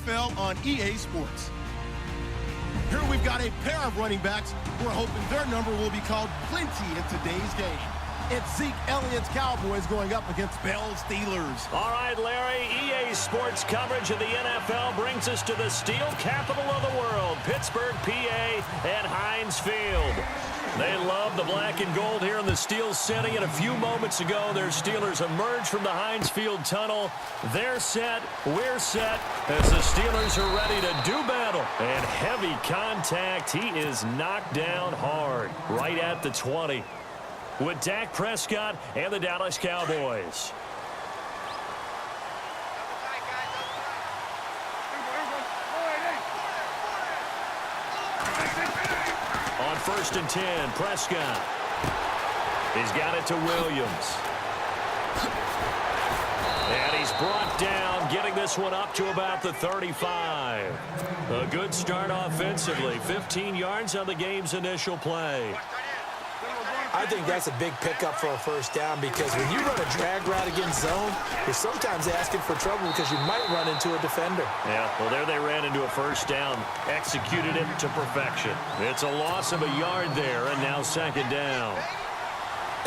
NFL on EA Sports. Here we've got a pair of running backs. We're hoping their number will be called plenty in today's game. It's Zeke Elliott's Cowboys going up against Bell's Steelers. All right, Larry, EA Sports coverage of the NFL brings us to the steel capital of the world, Pittsburgh, PA, at Heinz Field. They love the black and gold here in the Steel City, and a few moments ago, their Steelers emerged from the Heinz Field tunnel. They're set, we're set, as the Steelers are ready to do battle. And heavy contact, he is knocked down hard, right at the 20. With Dak Prescott and the Dallas Cowboys. On 1st and 10, Prescott. He's got it to Williams. And he's brought down, getting this one up to about the 35. A good start offensively. 15 yards on the game's initial play. I think that's a big pickup for a first down, because when you run a drag route against zone, you're sometimes asking for trouble because you might run into a defender. Yeah, well, there they ran into a first down, executed it to perfection. It's a loss of a yard there, and now 2nd down.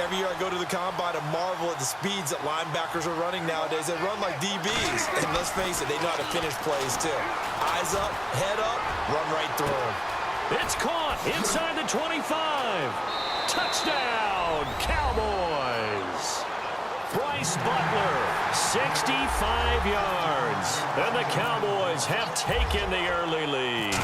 Every year I go to the combine and marvel at the speeds that linebackers are running nowadays. They run like DBs, and let's face it, they know how to finish plays too. Eyes up, head up, run right through them. It's caught inside the 25. Touchdown, Cowboys. Bryce Butler, 65 yards. And the Cowboys have taken the early lead.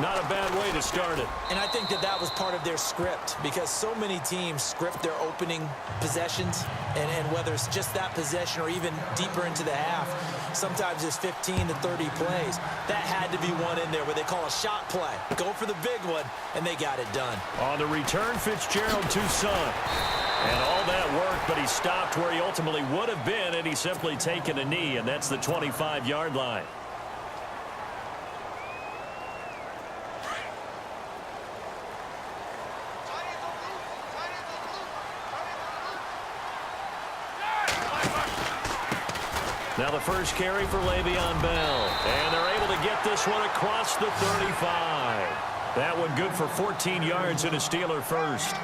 Not a bad way to start it. And I think that was part of their script, because so many teams script their opening possessions, and whether it's just that possession or even deeper into the half, sometimes it's 15 to 30 plays. That had to be one in there where they call a shot play. Go for the big one, and they got it done. On the return, Fitzgerald to Son. And all that work, but he stopped where he ultimately would have been, and he's simply taken a knee, and that's the 25-yard line. Now the first carry for Le'Veon Bell. And they're able to get this one across the 35. That one good for 14 yards and a Steeler first.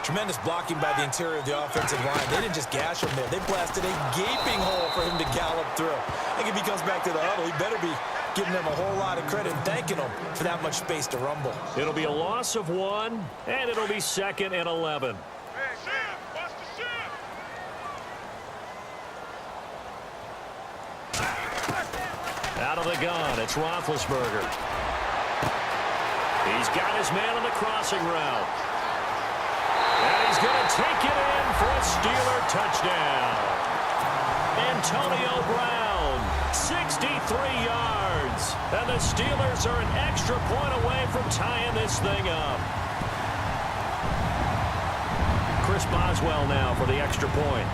Tremendous blocking by the interior of the offensive line. They didn't just gash him there. They blasted a gaping hole for him to gallop through. I think if he comes back to the huddle, he better be giving them a whole lot of credit and thanking them for that much space to rumble. It'll be a loss of 1, and it'll be 2nd and 11. Out of the gun, it's Roethlisberger. He's got his man on the crossing route. And he's going to take it in for a Steeler touchdown. Antonio Brown, 63 yards. And the Steelers are an extra point away from tying this thing up. Chris Boswell now for the extra point.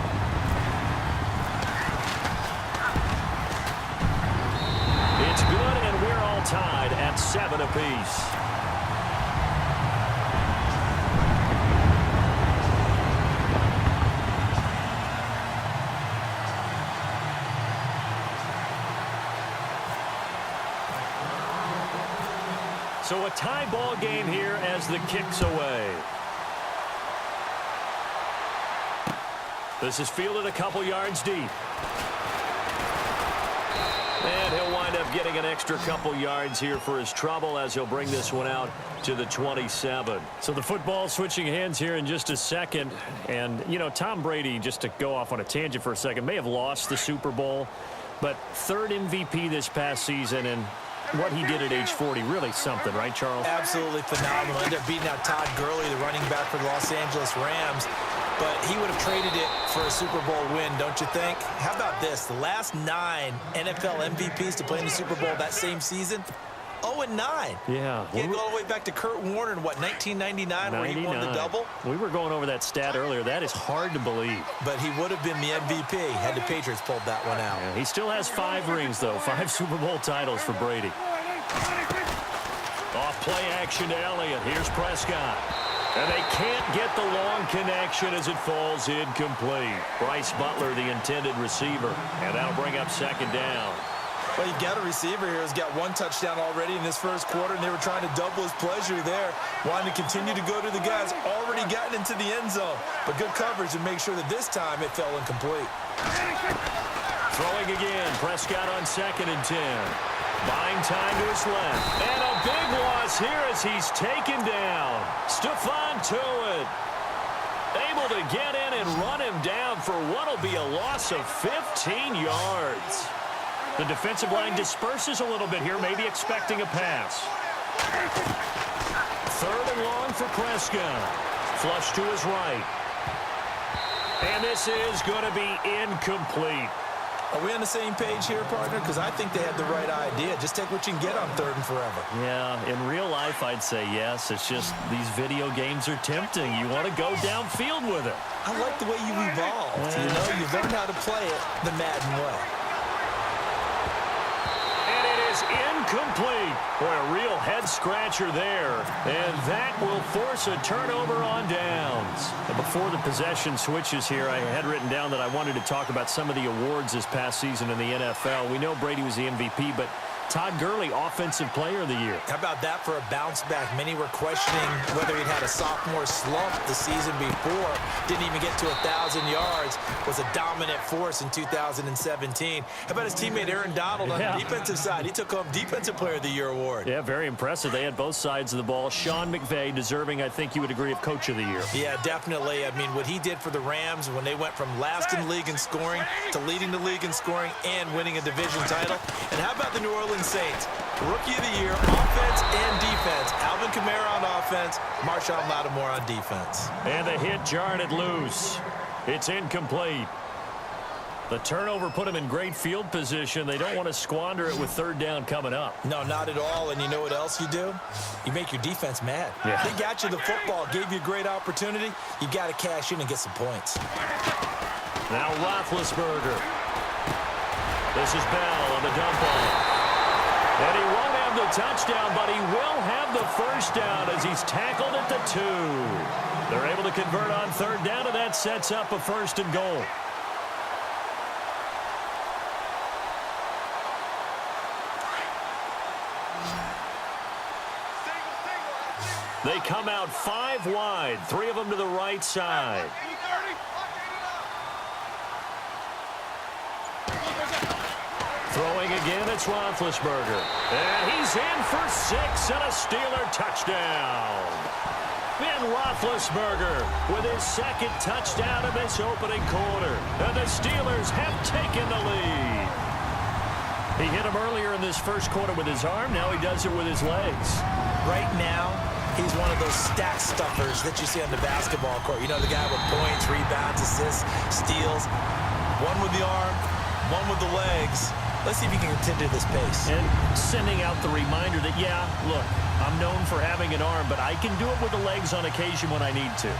It's good, and we're all tied at 7 apiece. So a tie ball game here as the kick's away. This is fielded a couple yards deep. And he'll wind up getting an extra couple yards here for his trouble as he'll bring this one out to the 27. So the football switching hands here in just a second. And, you know, Tom Brady, just to go off on a tangent for a second, may have lost the Super Bowl, but 3rd MVP this past season, and what he did at age 40, really something, right, Charles? Absolutely phenomenal. Ended up beating out Todd Gurley, the running back for the Los Angeles Rams. But he would have traded it for a Super Bowl win, don't you think? How about this? The last 9 NFL MVPs to play in the Super Bowl that same season, 0-9. Yeah. You go all the way back to Kurt Warner in, what, 1999, where he won the double? We were going over that stat earlier. That is hard to believe. But he would have been the MVP had the Patriots pulled that one out. Yeah, he still has 5 rings, though. 5 Super Bowl titles for Brady. Off play action to Elliott. Here's Prescott. And they can't get the long connection as it falls incomplete. Bryce Butler, the intended receiver. And that'll bring up 2nd down. Well, you got a receiver here who's got 1 touchdown already in this first quarter, and they were trying to double his pleasure there, wanting to continue to go to the guys already gotten into the end zone. But good coverage to make sure that this time it fell incomplete. Throwing again, Prescott on 2nd and 10. Buying time to his left. And a big loss here as he's taken down. Stephon Tuitt able to get in and run him down for what will be a loss of 15 yards. The defensive line disperses a little bit here, maybe expecting a pass. 3rd and long for Prescott. Flush to his right. And this is going to be incomplete. Are we on the same page here, partner? Because I think they had the right idea. Just take what you can get on 3rd and forever. Yeah, in real life, I'd say yes. It's just these video games are tempting. You want to go downfield with it. I like the way you evolved. You know, you've learned how to play it the Madden way. And it is incomplete. Boy, a real head-scratcher there. And that will force a turnover on downs. And before the possession switches here, I had written down that I wanted to talk about some of the awards this past season in the NFL. We know Brady was the MVP, but Todd Gurley, Offensive Player of the Year. How about that for a bounce back? Many were questioning whether he'd had a sophomore slump the season before. Didn't even get to 1,000 yards. Was a dominant force in 2017. How about his teammate Aaron Donald on the defensive side? He took home Defensive Player of the Year award. Yeah, very impressive. They had both sides of the ball. Sean McVay deserving, I think you would agree, of Coach of the Year. Yeah, definitely. I mean, what he did for the Rams when they went from last in the league in scoring to leading the league in scoring and winning a division title. And how about the New Orleans Saints? Rookie of the Year, offense and defense. Alvin Kamara on offense, Marshawn Lattimore on defense. And the hit jarred it loose. It's incomplete. The turnover put them in great field position. They don't want to squander it with 3rd down coming up. No, not at all. And you know what else you do? You make your defense mad. Yeah. They got you the football, gave you a great opportunity. You got to cash in and get some points. Now Roethlisberger. This is Bell on the dump off. And he won't have the touchdown, but he will have the 1st down as he's tackled at the 2. They're able to convert on 3rd down, and that sets up a 1st and goal. They come out 5 wide, 3 of them to the right side. Throwing again, it's Roethlisberger. And he's in for 6 and a Steeler touchdown. Ben Roethlisberger with his 2nd touchdown of this opening quarter. And the Steelers have taken the lead. He hit him earlier in this first quarter with his arm. Now he does it with his legs. Right now, he's one of those stat stuffers that you see on the basketball court. You know, the guy with points, rebounds, assists, steals. One with the arm, one with the legs. Let's see if he can continue this pace. And sending out the reminder that, yeah, look, I'm known for having an arm, but I can do it with the legs on occasion when I need to.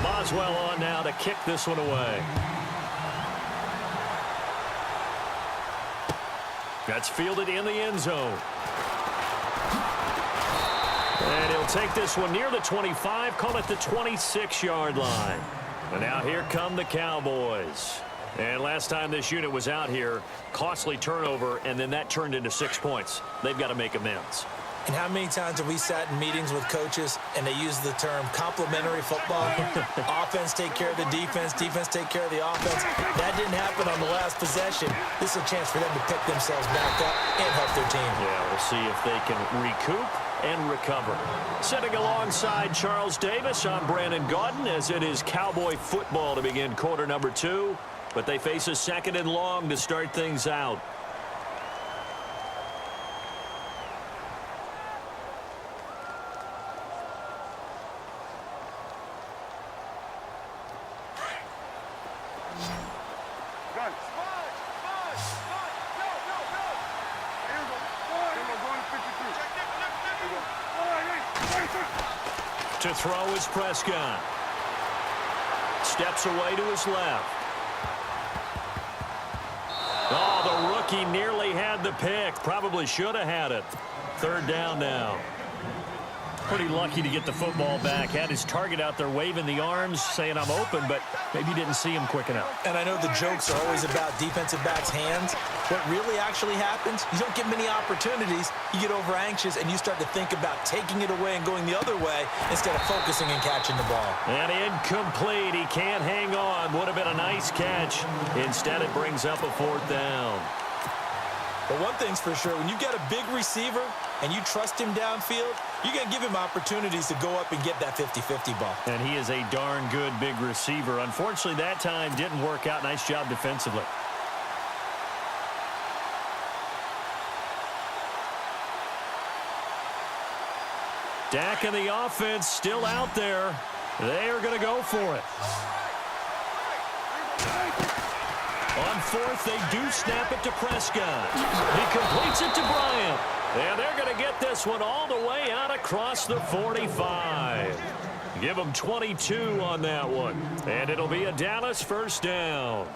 Boswell on now to kick this one away. That's fielded in the end zone. And he'll take this one near the 25, call it the 26-yard line. And now here come the Cowboys. And last time this unit was out here, costly turnover, and then that turned into 6 points. They've got to make amends. And how many times have we sat in meetings with coaches and they use the term complementary football? Offense take care of the defense, defense take care of the offense. That didn't happen on the last possession. This is a chance for them to pick themselves back up and help their team. Yeah, we'll see if they can recoup and recover. Sitting alongside Charles Davis, I'm Brandon Gaudin, as it is Cowboy football to begin quarter number 2. But they face a 2nd and long to start things out. To throw is Prescott. Steps away to his left. Oh, the rookie nearly had the pick. Probably should have had it. 3rd down now. pretty lucky to get the football back. Had his target out there waving the arms, saying I'm open, but maybe didn't see him quick enough. And I know the jokes are always about defensive backs' hands. What really actually happens, you don't get many opportunities. You get over anxious, and you start to think about taking it away and going the other way instead of focusing and catching the ball. And incomplete. He can't hang on. Would have been a nice catch. Instead, it brings up a 4th down. But one thing's for sure, when you've got a big receiver and you trust him downfield, you're going to give him opportunities to go up and get that 50-50 ball. And he is a darn good big receiver. Unfortunately, that time didn't work out. Nice job defensively. Dak and the offense still out there. They are going to go for it. On 4th, they do snap it to Prescott. He completes it to Bryant. And they're going to get this one all the way out across the 45. Give them 22 on that one. And it'll be a Dallas 1st down.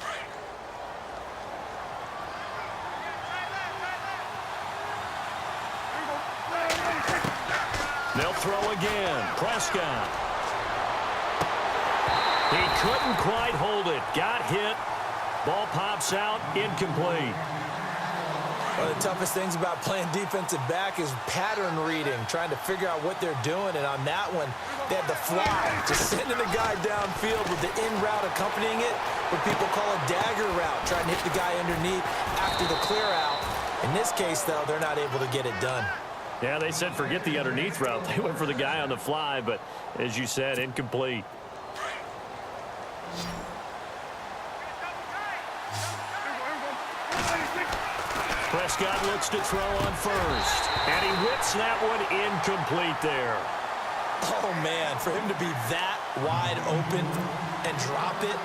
They'll throw again. Prescott. He couldn't quite hold it. Got hit. Ball pops out, incomplete. One of the toughest things about playing defensive back is pattern reading, trying to figure out what they're doing. And on that one, they had the fly, just sending the guy downfield with the in route accompanying it, what people call a dagger route, trying to hit the guy underneath after the clear out. In this case, though, they're not able to get it done. Yeah, they said forget the underneath route. They went for the guy on the fly, but as you said, incomplete. Prescott looks to throw on 1st. And he whips that one incomplete there. Oh, man, for him to be that wide open and drop it.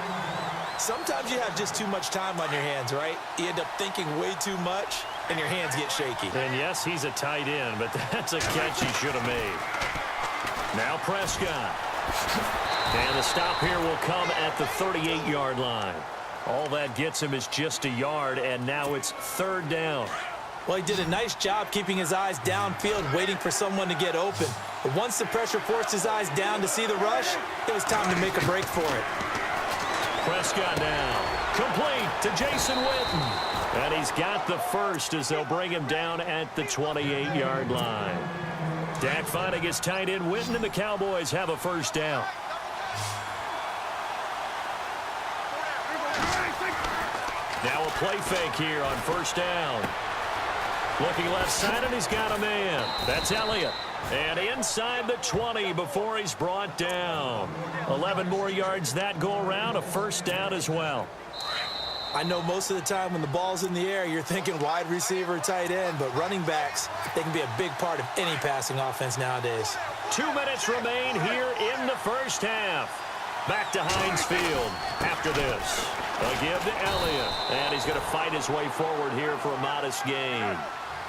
Sometimes you have just too much time on your hands, right? You end up thinking way too much, and your hands get shaky. And yes, he's a tight end, but that's a catch he should have made. Now Prescott. And the stop here will come at the 38-yard line. All that gets him is just a yard, and now it's 3rd down. Well, he did a nice job keeping his eyes downfield, waiting for someone to get open. But once the pressure forced his eyes down to see the rush, it was time to make a break for it. Prescott now. Complete to Jason Witten. And he's got the 1st as they'll bring him down at the 28-yard line. Dak finding his tight end Witten, and the Cowboys have a 1st down. Now a play fake here on 1st down. Looking left side, and he's got a man. That's Elliott. And inside the 20 before he's brought down. 11 more yards that go around, a 1st down as well. I know most of the time when the ball's in the air, you're thinking wide receiver, tight end, but running backs, they can be a big part of any passing offense nowadays. 2 minutes remain here in the 1st half. Back to Heinz Field after this. A give to Elliott. And he's going to fight his way forward here for a modest gain.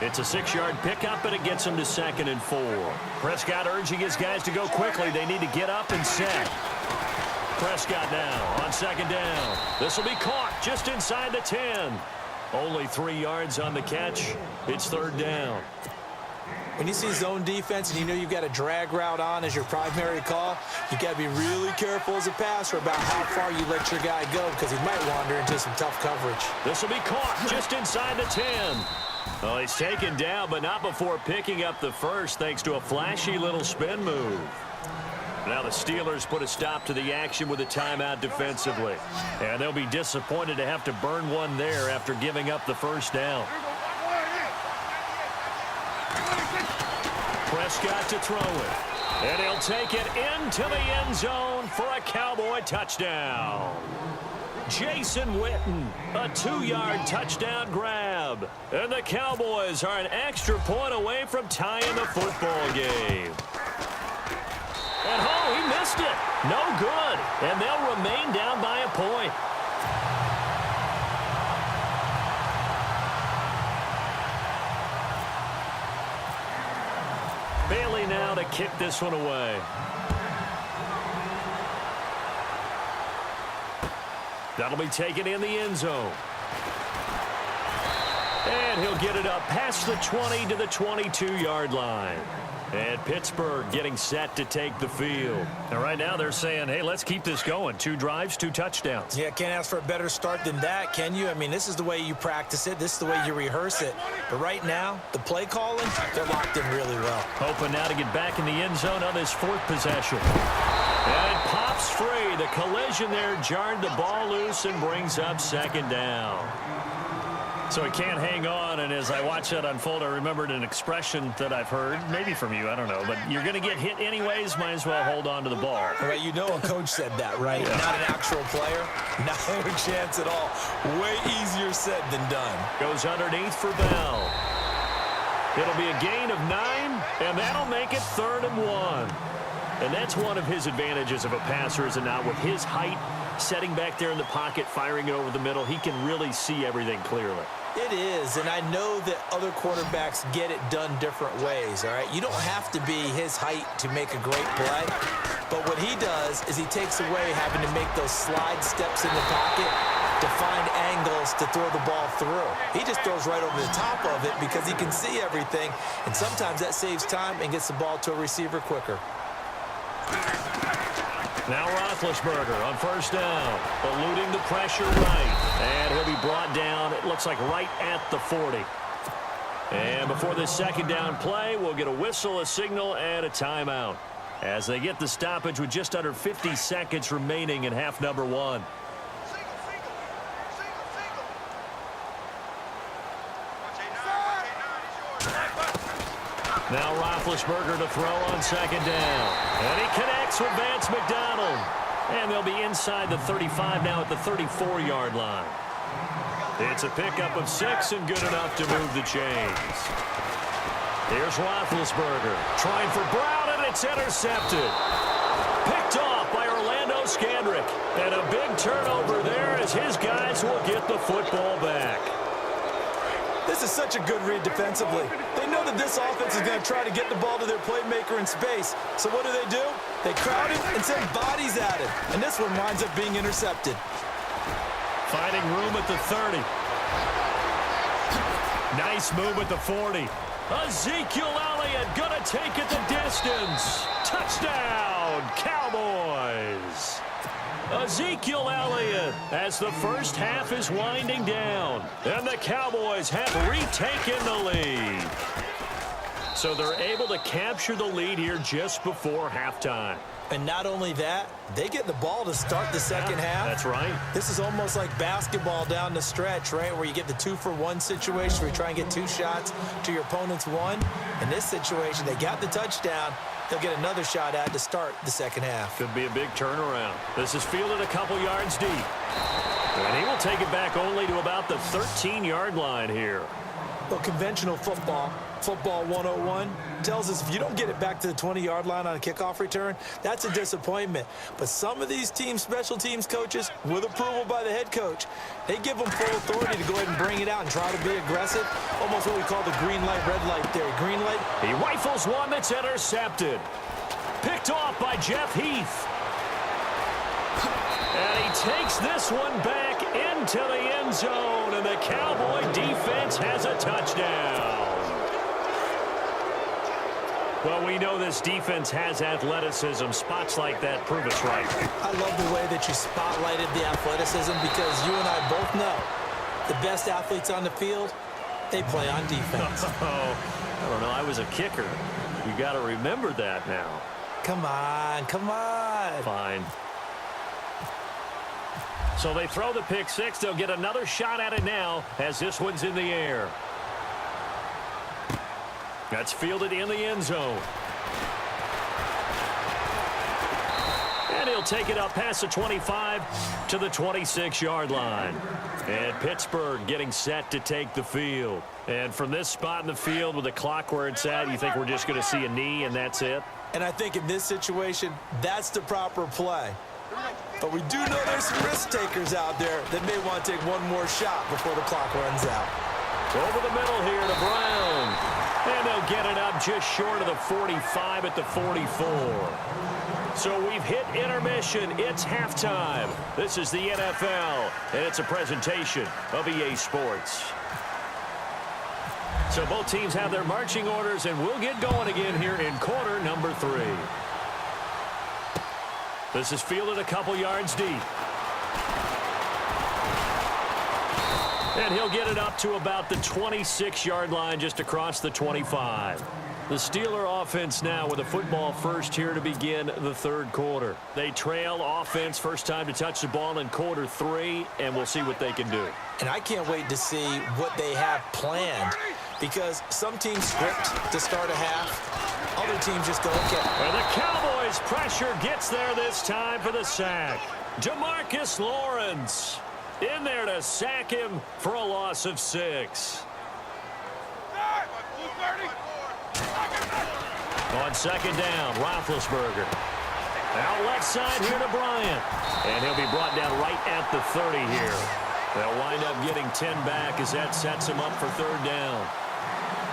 It's a 6-yard pickup, and it gets him to 2nd and 4. Prescott urging his guys to go quickly. They need to get up and set. Prescott now on 2nd down. This will be caught just inside the 10. Only 3 yards on the catch. It's 3rd down. When you see zone defense and you know you've got a drag route on as your primary call, you got to be really careful as a passer about how far you let your guy go, because he might wander into some tough coverage. This will be caught just inside the 10. Well, he's taken down, but not before picking up the 1st thanks to a flashy little spin move. Now the Steelers put a stop to the action with a timeout defensively. And they'll be disappointed to have to burn one there after giving up the 1st down. Prescott to throw it. And he'll take it into the end zone for a Cowboy touchdown. Jason Witten, a 2-yard touchdown grab. And the Cowboys are an extra point away from tying the football game. And oh, he missed it. No good. And they'll remain down by a point. Bailey now to kick this one away. That'll be taken in the end zone. And he'll get it up past the 20 to the 22-yard line. And Pittsburgh getting set to take the field. And right now they're saying, hey, let's keep this going. 2 drives, 2 touchdowns. Yeah, can't ask for a better start than that, can you? I mean, this is the way you practice it. This is the way you rehearse it. But right now, the play calling, they're locked in really well. Hoping now to get back in the end zone on this 4th possession. And it pops free. The collision there jarred the ball loose and brings up 2nd down. So he can't hang on, and as I watch that unfold, I remembered an expression that I've heard, maybe from you, I don't know, but you're going to get hit anyways, might as well hold on to the ball. Right, you know a coach said that, right? Yeah. Not an actual player. No chance at all. Way easier said than done. Goes underneath for Bell. It'll be a gain of 9, and that'll make it 3rd and 1. And that's one of his advantages of a passer, is it not? With his height, setting back there in the pocket, firing it over the middle, he can really see everything clearly. It is, and I know that other quarterbacks get it done different ways, all right? You don't have to be his height to make a great play, but what he does is he takes away having to make those slide steps in the pocket to find angles to throw the ball through. He just throws right over the top of it because he can see everything, and sometimes that saves time and gets the ball to a receiver quicker. Now Roethlisberger on 1st down, eluding the pressure right. And he'll be brought down, it looks like right at the 40. And before this 2nd down play, we'll get a whistle, a signal, and a timeout, as they get the stoppage with just under 50 seconds remaining in half number 1. Now Roethlisberger to throw on 2nd down. And he connects with Vance McDonald. And they'll be inside the 35 now at the 34-yard line. It's a pickup of 6 and good enough to move the chains. Here's Roethlisberger trying for Brown, and it's intercepted. Picked off by Orlando Scandrick. And a big turnover there as his guys will get the football back. This is such a good read defensively. They know that this offense is going to try to get the ball to their playmaker in space. So what do? They crowd him and send bodies at him. And this one winds up being intercepted. Finding room at the 30. Nice move at the 40. Ezekiel Elliott going to take it the distance. Touchdown, Cowboys. Ezekiel Elliott as the first half is winding down. And the Cowboys have retaken the lead. So they're able to capture the lead here just before halftime. And not only that, they get the ball to start the second half. That's right. This is almost like basketball down the stretch, right, where you get the 2-for-1 situation where you try and get 2 shots to your opponent's 1. In this situation, they got the touchdown. They'll get another shot at to start the second half. Could be a big turnaround. This is fielded a couple yards deep. And he will take it back only to about the 13-yard line here. Well, conventional football 101, tells us if you don't get it back to the 20-yard line on a kickoff return, that's a disappointment. But some of these teams, special teams coaches, with approval by the head coach, they give them full authority to go ahead and bring it out and try to be aggressive. Almost what we call the green light, red light theory. Green light. He rifles one that's intercepted. Picked off by Jeff Heath. And he takes this one back into the end zone, and the Cowboy defense has a touchdown. Well, we know this defense has athleticism. Spots like that prove us right. I love the way that you spotlighted the athleticism, because you and I both know the best athletes on the field, they play on defense. Oh, I don't know. I was a kicker. You got to remember that now. Come on, come on. Fine. So they throw the pick six. They'll get another shot at it now as this one's in the air. That's fielded in the end zone. And he'll take it up past the 25 to the 26-yard line. And Pittsburgh getting set to take the field. And from this spot in the field with the clock where it's at, you think we're just going to see a knee and that's it? And I think in this situation, that's the proper play. But we do know there's some risk takers out there that may want to take one more shot before the clock runs out. Over the middle here to Brown. And they'll get it up just short of the 45 at the 44. So we've hit intermission. It's halftime. This is the NFL, and it's a presentation of EA Sports. So both teams have their marching orders, and we'll get going again here in quarter number 3. This is fielded a couple yards deep. And he'll get it up to about the 26-yard line, just across the 25. The Steeler offense now with a football first here to begin the third quarter. They trail offense, first time to touch the ball in quarter 3, and we'll see what they can do. And I can't wait to see what they have planned, because some teams script to start a half. Other teams just go, okay. And the Cowboys' pressure gets there this time for the sack. Demarcus Lawrence in there to sack him for a loss of 6. On second down, Roethlisberger. Out left side here to Bryant. And he'll be brought down right at the 30 here. They'll wind up getting 10 back as that sets him up for third down.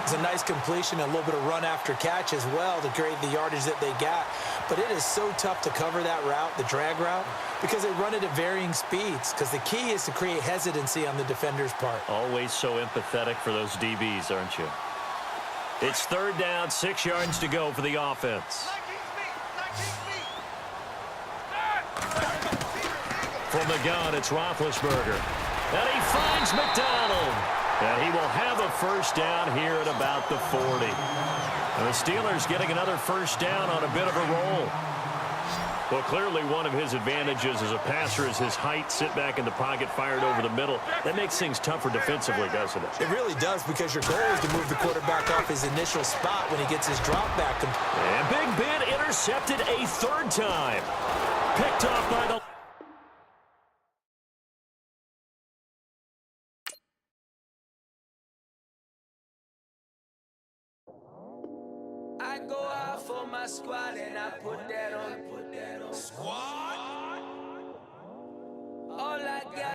It's a nice completion, a little bit of run after catch as well to create the yardage that they got. But it is so tough to cover that route, the drag route, because they run it at varying speeds. Because the key is to create hesitancy on the defender's part. Always so empathetic for those DBs, aren't you? It's third down, 6 yards to go for the offense. From the gun, it's Roethlisberger. And he finds McDonald. And he will have a first down here at about the 40. And the Steelers getting another first down on a bit of a roll. Well, clearly one of his advantages as a passer is his height, sit back in the pocket, fired over the middle. That makes things tougher defensively, doesn't it? It really does, because your goal is to move the quarterback off his initial spot when he gets his drop back. And Big Ben intercepted a third time. Picked off by the... I go out for my squad and I put that on. Squad? All I got.